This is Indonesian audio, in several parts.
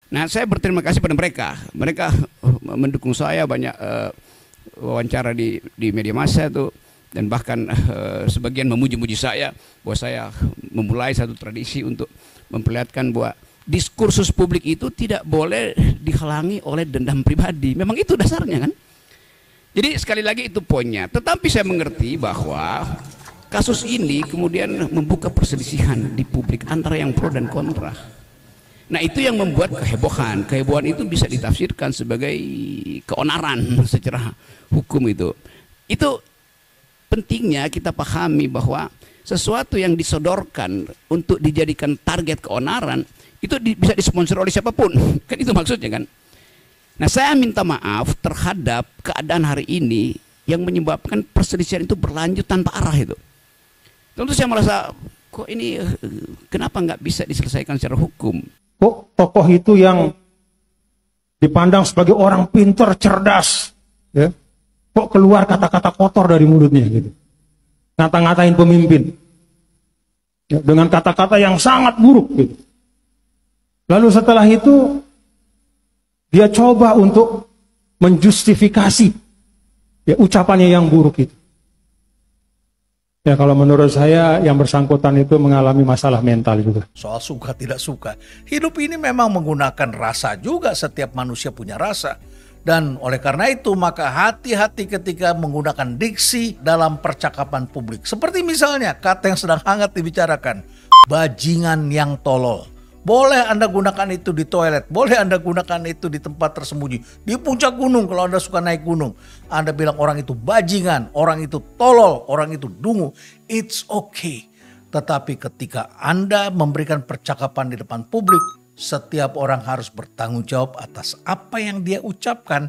Nah, saya berterima kasih pada mereka. Mereka mendukung saya banyak wawancara di media massa itu, dan bahkan sebagian memuji-muji saya bahwa saya memulai satu tradisi untuk memperlihatkan bahwa diskursus publik itu tidak boleh dihalangi oleh dendam pribadi. Memang itu dasarnya kan. Jadi sekali lagi itu poinnya. Tetapi saya mengerti bahwa kasus ini kemudian membuka perselisihan di publik antara yang pro dan kontra. Nah, itu yang membuat kehebohan. Kehebohan itu bisa ditafsirkan sebagai keonaran secara hukum itu. Itu pentingnya kita pahami bahwa sesuatu yang disodorkan untuk dijadikan target keonaran itu bisa disponsor oleh siapapun. Kan itu maksudnya kan. Nah, saya minta maaf terhadap keadaan hari ini yang menyebabkan perselisihan itu berlanjut tanpa arah itu. Tentu saya merasa kok ini kenapa nggak bisa diselesaikan secara hukum. Kok tokoh itu yang dipandang sebagai orang pintar, cerdas, ya, kok keluar kata-kata kotor dari mulutnya gitu, ngata-ngatain pemimpin, ya, dengan kata-kata yang sangat buruk gitu. Lalu setelah itu dia coba untuk menjustifikasi, ya, ucapannya yang buruk itu. Ya, kalau menurut saya yang bersangkutan itu mengalami masalah mental juga. Soal suka tidak suka, hidup ini memang menggunakan rasa juga, setiap manusia punya rasa. Dan oleh karena itu maka hati-hati ketika menggunakan diksi dalam percakapan publik. Seperti misalnya kata yang sedang hangat dibicarakan, bajingan yang tolol. Boleh Anda gunakan itu di toilet, boleh Anda gunakan itu di tempat tersembunyi, di puncak gunung kalau Anda suka naik gunung. Anda bilang orang itu bajingan, orang itu tolol, orang itu dungu, it's okay. Tetapi ketika Anda memberikan percakapan di depan publik, setiap orang harus bertanggung jawab atas apa yang dia ucapkan.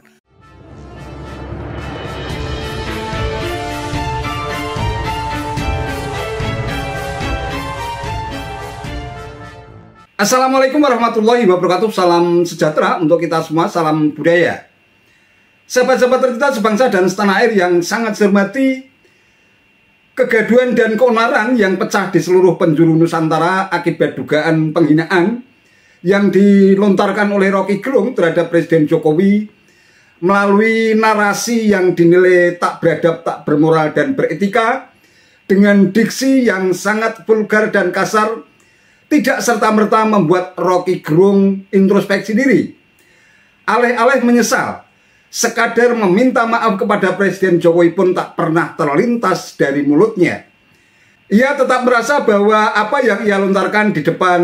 Assalamualaikum warahmatullahi wabarakatuh. Salam sejahtera untuk kita semua, salam budaya. Sahabat-sahabat tercinta sebangsa dan setanah air yang sangat saya hormati, kegaduhan dan keonaran yang pecah di seluruh penjuru Nusantara akibat dugaan penghinaan yang dilontarkan oleh Rocky Gerung terhadap Presiden Jokowi melalui narasi yang dinilai tak beradab, tak bermoral dan beretika, dengan diksi yang sangat vulgar dan kasar, tidak serta-merta membuat Rocky Gerung introspeksi diri. Aleh-aleh menyesal, sekadar meminta maaf kepada Presiden Jokowi pun tak pernah terlintas dari mulutnya. Ia tetap merasa bahwa apa yang ia lontarkan di depan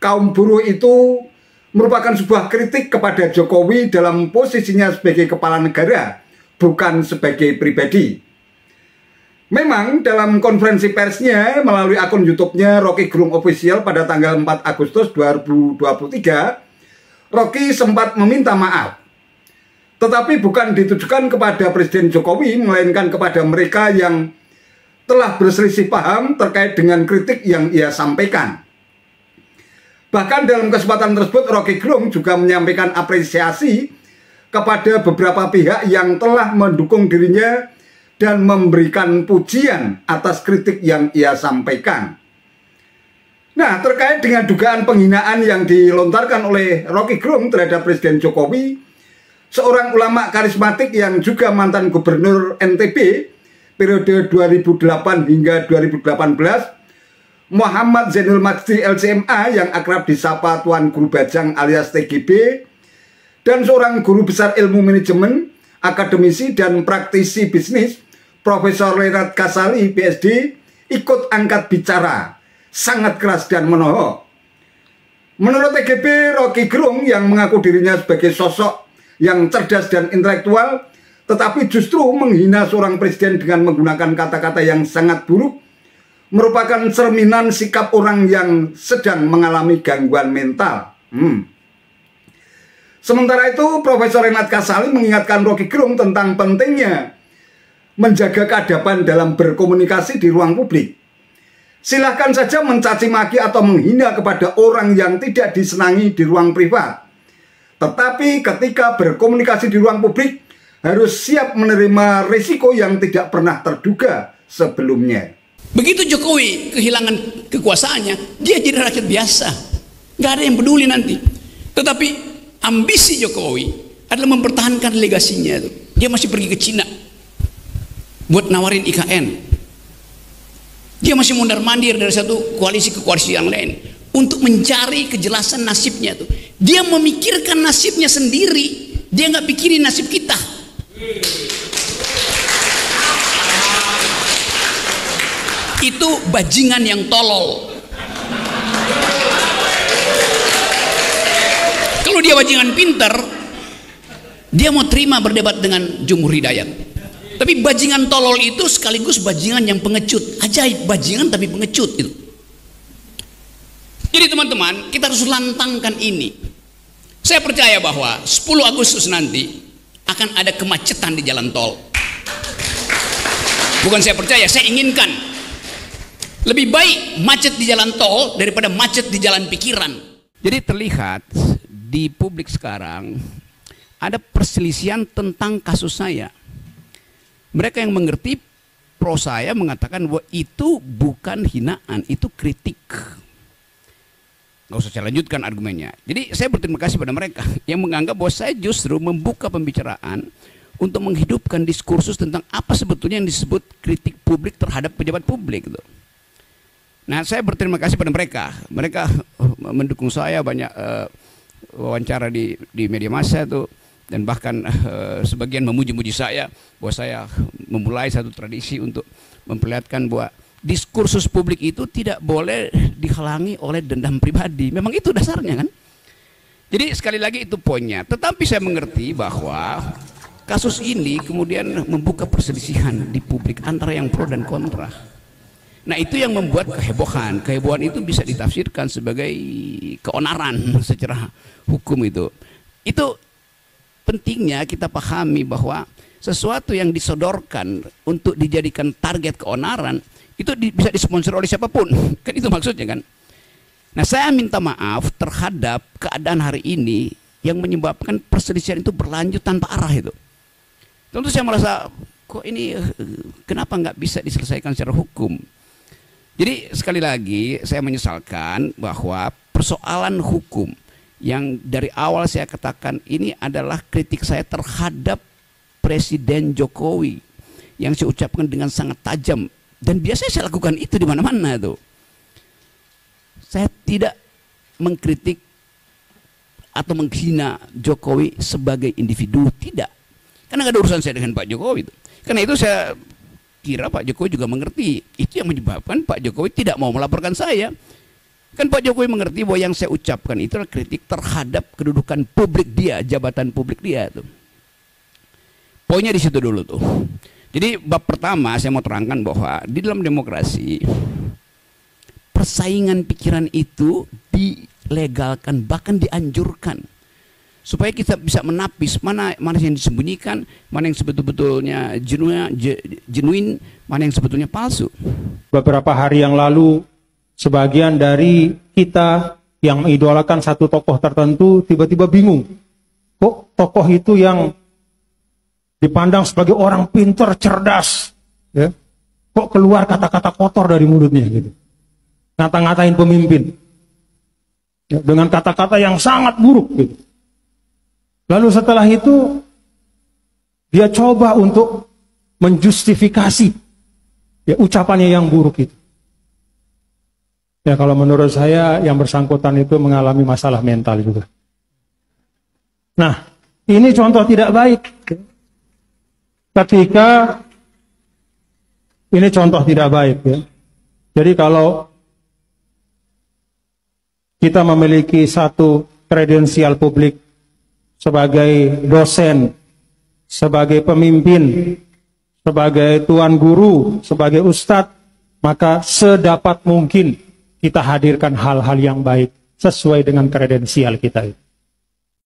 kaum buruh itu merupakan sebuah kritik kepada Jokowi dalam posisinya sebagai kepala negara, bukan sebagai pribadi. Memang dalam konferensi persnya melalui akun YouTube-nya Rocky Gerung Official pada tanggal 4 Agustus 2023, Rocky sempat meminta maaf. Tetapi bukan ditujukan kepada Presiden Jokowi, melainkan kepada mereka yang telah berselisih paham terkait dengan kritik yang ia sampaikan. Bahkan dalam kesempatan tersebut Rocky Gerung juga menyampaikan apresiasi kepada beberapa pihak yang telah mendukung dirinya dan memberikan pujian atas kritik yang ia sampaikan. Nah, terkait dengan dugaan penghinaan yang dilontarkan oleh Rocky Gerung terhadap Presiden Jokowi, seorang ulama karismatik yang juga mantan gubernur NTB periode 2008 hingga 2018, Muhammad Zainul Majdi LCMA yang akrab disapa Tuan Guru Bajang alias TGB, dan seorang guru besar ilmu manajemen, akademisi dan praktisi bisnis, Profesor Renat Kasali, PSD, ikut angkat bicara, sangat keras dan menohok. Menurut TGB, Rocky Gerung yang mengaku dirinya sebagai sosok yang cerdas dan intelektual, tetapi justru menghina seorang presiden dengan menggunakan kata-kata yang sangat buruk, merupakan cerminan sikap orang yang sedang mengalami gangguan mental. Sementara itu, Profesor Renat Kasali mengingatkan Rocky Gerung tentang pentingnya menjaga keadaban dalam berkomunikasi di ruang publik. Silahkan saja mencaci maki atau menghina kepada orang yang tidak disenangi di ruang privat. Tetapi ketika berkomunikasi di ruang publik, harus siap menerima risiko yang tidak pernah terduga sebelumnya. Begitu Jokowi kehilangan kekuasaannya, dia jadi rakyat biasa. Nggak ada yang peduli nanti. Tetapi ambisi Jokowi adalah mempertahankan legasinya itu. Dia masih pergi ke Cina buat nawarin IKN. Dia masih mondar-mandir dari satu koalisi ke koalisi yang lain untuk mencari kejelasan nasibnya tuh. Dia memikirkan nasibnya sendiri, dia nggak pikirin nasib kita. Itu bajingan yang tolol. Kalau dia bajingan pinter, dia mau terima berdebat dengan Jumhur Hidayat. Tapi bajingan tolol itu sekaligus bajingan yang pengecut. Ajaib, bajingan tapi pengecut itu. Jadi teman-teman, kita harus lantangkan ini. Saya percaya bahwa 10 Agustus nanti akan ada kemacetan di jalan tol. Bukan saya percaya, saya inginkan. Lebih baik macet di jalan tol daripada macet di jalan pikiran. Jadi terlihat di publik sekarang ada perselisihan tentang kasus saya. Mereka yang mengerti pro saya mengatakan bahwa itu bukan hinaan, itu kritik. Nggak usah saya lanjutkan argumennya. Jadi saya berterima kasih pada mereka yang menganggap bahwa saya justru membuka pembicaraan untuk menghidupkan diskursus tentang apa sebetulnya yang disebut kritik publik terhadap pejabat publik. Gitu. Nah, saya berterima kasih pada mereka. Mereka mendukung saya banyak wawancara di media massa itu. Dan bahkan sebagian memuji-muji saya bahwa saya memulai satu tradisi untuk memperlihatkan bahwa diskursus publik itu tidak boleh dihalangi oleh dendam pribadi. Memang itu dasarnya kan. Jadi sekali lagi itu poinnya. Tetapi saya mengerti bahwa kasus ini kemudian membuka perselisihan di publik antara yang pro dan kontra. Nah itu yang membuat kehebohan. Kehebohan itu bisa ditafsirkan sebagai keonaran secara hukum itu. Itu pentingnya kita pahami bahwa sesuatu yang disodorkan untuk dijadikan target keonaran itu bisa disponsor oleh siapapun. Kan itu maksudnya kan. Nah saya minta maaf terhadap keadaan hari ini yang menyebabkan perselisihan itu berlanjut tanpa arah itu. Tentu saya merasa kok ini kenapa nggak bisa diselesaikan secara hukum. Jadi sekali lagi saya menyesalkan bahwa persoalan hukum yang dari awal saya katakan ini adalah kritik saya terhadap Presiden Jokowi yang saya ucapkan dengan sangat tajam dan biasanya saya lakukan itu di mana-mana tuh. Saya tidak mengkritik atau menghina Jokowi sebagai individu, tidak. Karena nggak ada urusan saya dengan Pak Jokowi itu. Karena itu saya kira Pak Jokowi juga mengerti. Itu yang menyebabkan Pak Jokowi tidak mau melaporkan saya. Kan Pak Jokowi mengerti bahwa yang saya ucapkan itu adalah kritik terhadap kedudukan publik dia, jabatan publik dia tuh. Poinnya di situ dulu tuh. Jadi bab pertama saya mau terangkan bahwa di dalam demokrasi persaingan pikiran itu dilegalkan bahkan dianjurkan supaya kita bisa menapis mana yang disembunyikan, mana yang sebetulnya genuine, mana yang sebetulnya palsu. Beberapa hari yang lalu sebagian dari kita yang mengidolakan satu tokoh tertentu tiba-tiba bingung. Kok tokoh itu yang dipandang sebagai orang pintar, cerdas, ya? Kok keluar kata-kata kotor dari mulutnya gitu. Ngata-ngatain pemimpin. Ya, dengan kata-kata yang sangat buruk gitu. Lalu setelah itu dia coba untuk menjustifikasi ya ucapannya yang buruk itu. Ya kalau menurut saya yang bersangkutan itu mengalami masalah mental juga. Nah, ini contoh tidak baik. Ketika ini contoh tidak baik ya. Jadi kalau kita memiliki satu kredensial publik sebagai dosen, sebagai pemimpin, sebagai tuan guru, sebagai ustadz, maka sedapat mungkin kita hadirkan hal-hal yang baik sesuai dengan kredensial kita.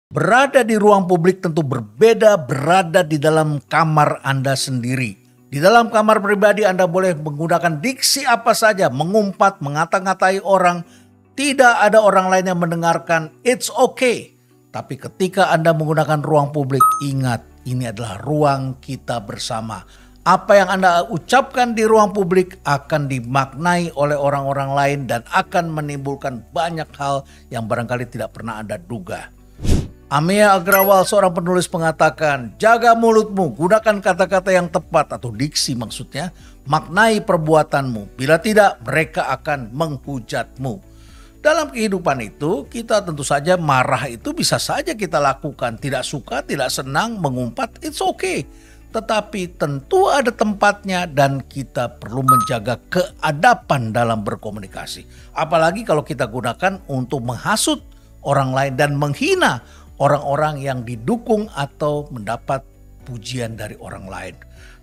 Berada di ruang publik tentu berbeda berada di dalam kamar Anda sendiri. Di dalam kamar pribadi Anda boleh menggunakan diksi apa saja, mengumpat, mengata-ngatai orang. Tidak ada orang lain yang mendengarkan, it's okay. Tapi ketika Anda menggunakan ruang publik, ingat ini adalah ruang kita bersama. Apa yang Anda ucapkan di ruang publik akan dimaknai oleh orang-orang lain dan akan menimbulkan banyak hal yang barangkali tidak pernah Anda duga. Amea Agrawal, seorang penulis, mengatakan, jaga mulutmu, gunakan kata-kata yang tepat atau diksi maksudnya, maknai perbuatanmu. Bila tidak, mereka akan menghujatmu. Dalam kehidupan itu, kita tentu saja marah itu bisa saja kita lakukan. Tidak suka, tidak senang, mengumpat, it's okay. Tetapi tentu ada tempatnya dan kita perlu menjaga keadaban dalam berkomunikasi. Apalagi kalau kita gunakan untuk menghasut orang lain dan menghina orang-orang yang didukung atau mendapat pujian dari orang lain.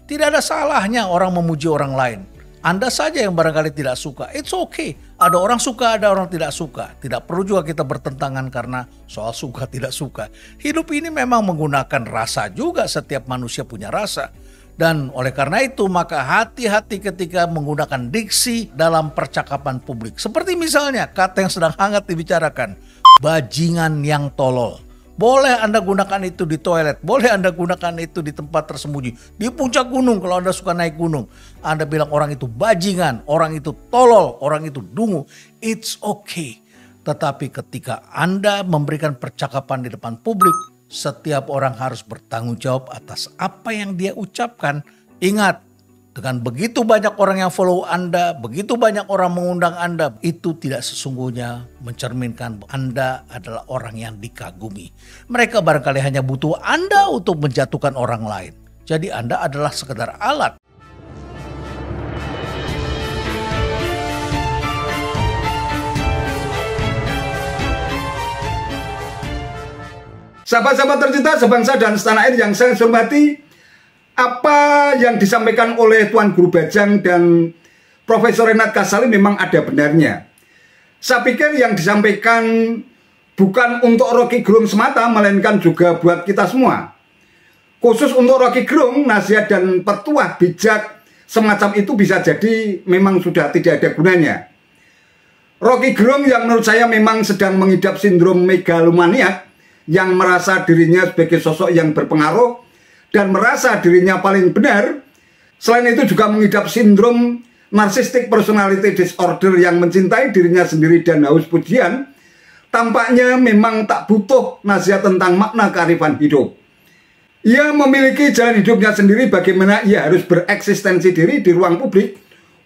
Tidak ada salahnya orang memuji orang lain. Anda saja yang barangkali tidak suka, it's okay. Ada orang suka, ada orang tidak suka. Tidak perlu juga kita bertentangan karena soal suka tidak suka. Hidup ini memang menggunakan rasa juga, setiap manusia punya rasa. Dan oleh karena itu maka hati-hati ketika menggunakan diksi dalam percakapan publik. Seperti misalnya kata yang sedang hangat dibicarakan, bajingan yang tolol. Boleh Anda gunakan itu di toilet, boleh Anda gunakan itu di tempat tersembunyi, di puncak gunung kalau Anda suka naik gunung. Anda bilang orang itu bajingan, orang itu tolol, orang itu dungu, it's okay. Tetapi ketika Anda memberikan percakapan di depan publik, setiap orang harus bertanggung jawab atas apa yang dia ucapkan. Ingat, dengan begitu banyak orang yang follow Anda, begitu banyak orang mengundang Anda, itu tidak sesungguhnya mencerminkan bahwa Anda adalah orang yang dikagumi. Mereka barangkali hanya butuh Anda untuk menjatuhkan orang lain. Jadi Anda adalah sekedar alat. Sahabat-sahabat tercinta sebangsa dan setanah air yang saya hormati, apa yang disampaikan oleh Tuan Guru Bajang dan Profesor Renat Kasali memang ada benarnya. Saya pikir yang disampaikan bukan untuk Rocky Gerung semata, melainkan juga buat kita semua. Khusus untuk Rocky Gerung, nasihat dan petuah bijak semacam itu bisa jadi memang sudah tidak ada gunanya. Rocky Gerung yang menurut saya memang sedang mengidap sindrom megalomaniak, yang merasa dirinya sebagai sosok yang berpengaruh dan merasa dirinya paling benar. Selain itu juga mengidap sindrom narcissistic personality disorder yang mencintai dirinya sendiri dan haus pujian. Tampaknya memang tak butuh nasihat tentang makna kearifan hidup. Ia memiliki jalan hidupnya sendiri bagaimana ia harus bereksistensi diri di ruang publik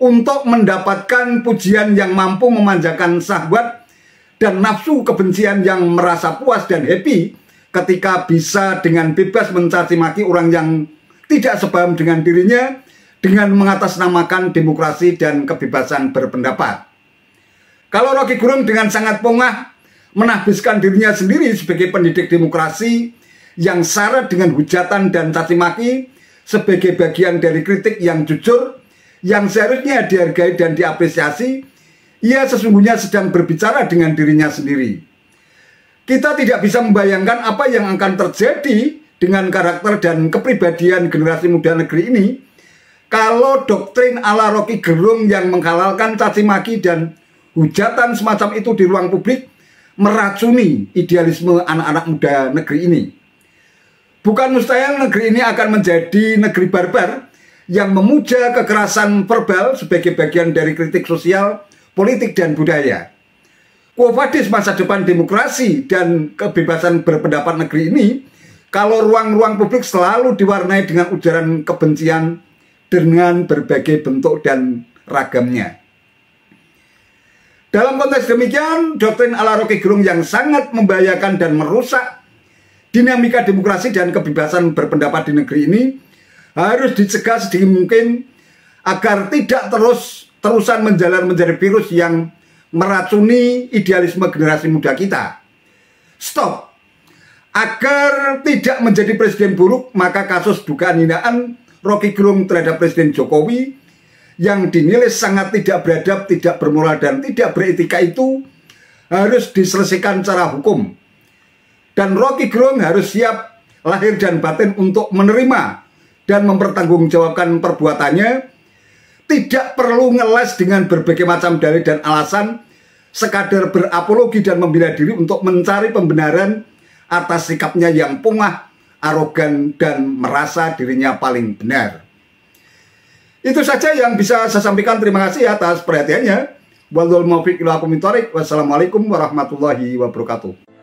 untuk mendapatkan pujian yang mampu memanjakan syahwat dan nafsu kebencian, yang merasa puas dan happy ketika bisa dengan bebas mencaci maki orang yang tidak sepaham dengan dirinya dengan mengatasnamakan demokrasi dan kebebasan berpendapat. Kalau Rocky Gerung dengan sangat pongah menahbiskan dirinya sendiri sebagai pendidik demokrasi yang syarat dengan hujatan dan caci maki sebagai bagian dari kritik yang jujur yang seharusnya dihargai dan diapresiasi, ia sesungguhnya sedang berbicara dengan dirinya sendiri. Kita tidak bisa membayangkan apa yang akan terjadi dengan karakter dan kepribadian generasi muda negeri ini kalau doktrin ala Rocky Gerung yang menghalalkan caci maki dan hujatan semacam itu di ruang publik meracuni idealisme anak-anak muda negeri ini. Bukan mustahil negeri ini akan menjadi negeri barbar yang memuja kekerasan verbal sebagai bagian dari kritik sosial, politik dan budaya. Quo vadis masa depan demokrasi dan kebebasan berpendapat negeri ini kalau ruang-ruang publik selalu diwarnai dengan ujaran kebencian dengan berbagai bentuk dan ragamnya. Dalam konteks demikian, doktrin ala Rocky Gerung yang sangat membahayakan dan merusak dinamika demokrasi dan kebebasan berpendapat di negeri ini harus dicegah sedini mungkin agar tidak terusan menjalar menjadi virus yang meracuni idealisme generasi muda kita. Stop. Agar tidak menjadi presiden buruk, maka kasus dugaan hinaan Rocky Gerung terhadap Presiden Jokowi yang dinilai sangat tidak beradab, tidak bermoral dan tidak beretika itu harus diselesaikan secara hukum. Dan Rocky Gerung harus siap lahir dan batin untuk menerima dan mempertanggungjawabkan perbuatannya. Tidak perlu ngeles dengan berbagai macam dalih dan alasan, sekadar berapologi dan membela diri untuk mencari pembenaran atas sikapnya yang pongah, arogan, dan merasa dirinya paling benar. Itu saja yang bisa saya sampaikan. Terima kasih atas perhatiannya. Wassalamualaikum warahmatullahi wabarakatuh.